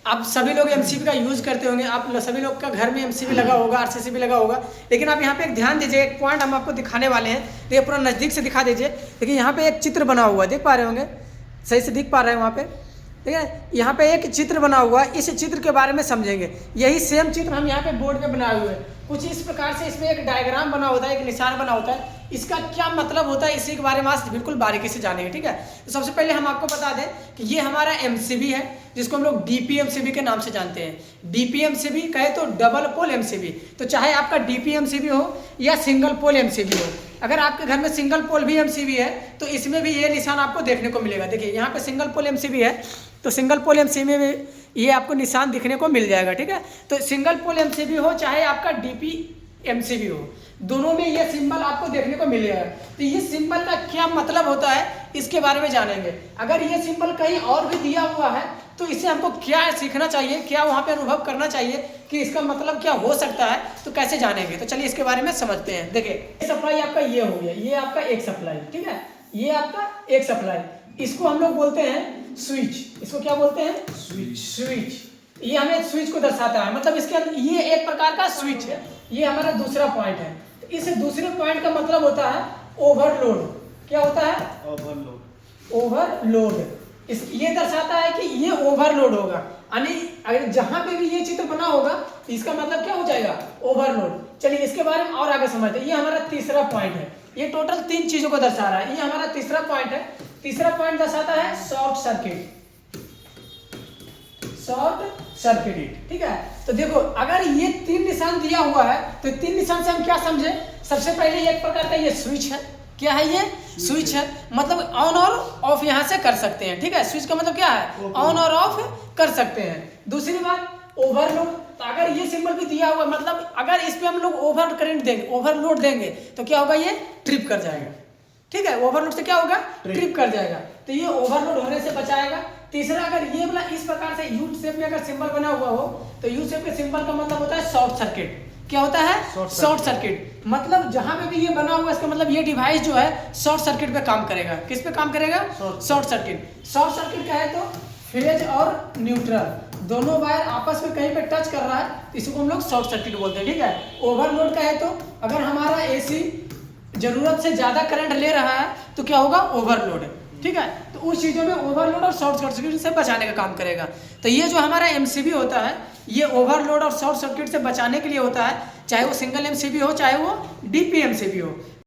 आप सभी लोग एमसीबी का यूज़ करते होंगे, आप सभी लोग का घर में एमसीबी लगा होगा, आरसीसीबी लगा होगा। लेकिन आप यहाँ पे एक ध्यान दीजिए, एक पॉइंट हम आपको दिखाने वाले हैं। देखिए पूरा नज़दीक से दिखा दीजिए। देखिए यहाँ पे एक चित्र बना हुआ है, देख पा रहे होंगे, सही से दिख पा रहे हैं वहाँ पे, ठीक है। यहाँ पे एक चित्र बना हुआ है, इस चित्र के बारे में समझेंगे। यही सेम चित्र हम यहाँ पे बोर्ड पे बनाए हुए हैं। कुछ इस प्रकार से इसमें एक डायग्राम बना होता है, एक निशान बना होता है। इसका क्या मतलब होता है, इसी के बारे में आज बिल्कुल बारीकी से जानेंगे, ठीक है। तो सबसे पहले हम आपको बता दें कि ये हमारा एमसीबी है, जिसको हम लोग डीपी एमसीबी के नाम से जानते हैं। डीपी एमसीबी कहे तो डबल पोल एमसीबी। तो चाहे आपका डीपी एमसीबी हो या सिंगल पोल एमसीबी हो, अगर आपके घर में सिंगल पोल भी एमसीबी है तो इसमें भी ये निशान आपको देखने को मिलेगा। देखिए यहाँ पे सिंगल पोल एमसीबी है, तो सिंगल पोल एमसीबी में ये आपको निशान दिखने को मिल जाएगा, ठीक है। तो सिंगल पोल एमसीबी हो चाहे आपका डीपी एमसीबी हो, दोनों में ये सिंबल आपको देखने को मिलेगा। तो ये सिंबल का क्या मतलब होता है इसके बारे में जानेंगे। अगर ये सिंबल कहीं और भी दिया हुआ है तो इससे हमको क्या सीखना चाहिए, क्या वहाँ पे अनुभव करना चाहिए कि इसका मतलब क्या हो सकता है, तो कैसे जानेंगे। तो चलिए इसके बारे में समझते हैं। देखिए सप्लाई आपका ये हो गया, ये आपका एक सप्लाई, ठीक है, ये आपका एक सप्लाई। इसको हम लोग बोलते हैं स्विच। इसको क्या बोलते हैं, स्विच। स्विच ये हमें स्विच को दर्शाता है, मतलब इसके अंदर ये एक प्रकार का स्विच है। ये हमारा दूसरा पॉइंट है। तो इस दूसरे पॉइंट का मतलब होता है ओवरलोड। क्या होता है, ओवरलोड। ओवरलोड इस ये दर्शाता है कि ये ओवरलोड होगा, यानी अगर जहां पे भी ये चित्र बना होगा इसका मतलब क्या हो जाएगा, ओवरलोड। चलिए इसके बारे में और आगे समझते हैं। ये हमारा तीसरा पॉइंट है, ये टोटल 3 चीजों को दर्शा रहा है। ये हमारा तीसरा पॉइंट है। तीसरा पॉइंट दर्शाता है शॉर्ट सर्किट। शॉर्ट सर्किट, ठीक है। तो देखो अगर ये 3 निशान दिया हुआ है तो 3 निशान से हम क्या समझे, सबसे पहले एक प्रकार का ये स्विच है। क्या है, ये स्विच है, मतलब ऑन और ऑफ यहाँ से कर सकते हैं, ठीक है। स्विच का मतलब क्या है, ऑन और ऑफ कर सकते हैं। दूसरी बात ओवरलोड। तो अगर ये सिंबल भी दिया हुआ, मतलब अगर इस पे हम लोग ओवर करंट देंगे, ओवरलोड देंगे तो क्या होगा, ये ट्रिप कर जाएगा, ठीक है। ओवरलोड से क्या होगा, ट्रिप कर जाएगा, तो ये ओवरलोड होने से बचाएगा। तीसरा, अगर ये वाला इस प्रकार से यू शेप में अगर सिंबल बना हुआ हो तो यू शेप के सिंबल का मतलब होता है शॉर्ट सर्किट। क्या होता है, शॉर्ट सर्किट। मतलब जहां पे भी ये बना हुआ है इसका मतलब ये डिवाइस जो है शॉर्ट सर्किट पे काम करेगा। किस पे काम करेगा, शॉर्ट सर्किट। शॉर्ट सर्किट क्या है, तो फेज और न्यूट्रल दोनों वायर आपस में कहीं पे टच कर रहा है, इसको हम लोग शॉर्ट सर्किट बोलते हैं, ठीक है। ओवरलोड का है तो अगर हमारा एसी जरूरत से ज्यादा करंट ले रहा है तो क्या होगा, ओवरलोड, ठीक है। तो उस चीजों में ओवरलोड और शॉर्ट सर्किट से बचाने का काम करेगा। तो ये जो हमारा एमसीबी होता है ये ओवरलोड और शॉर्ट सर्किट से बचाने के लिए होता है, चाहे वो सिंगल एमसीबी हो चाहे वो डीपी एमसीबी हो।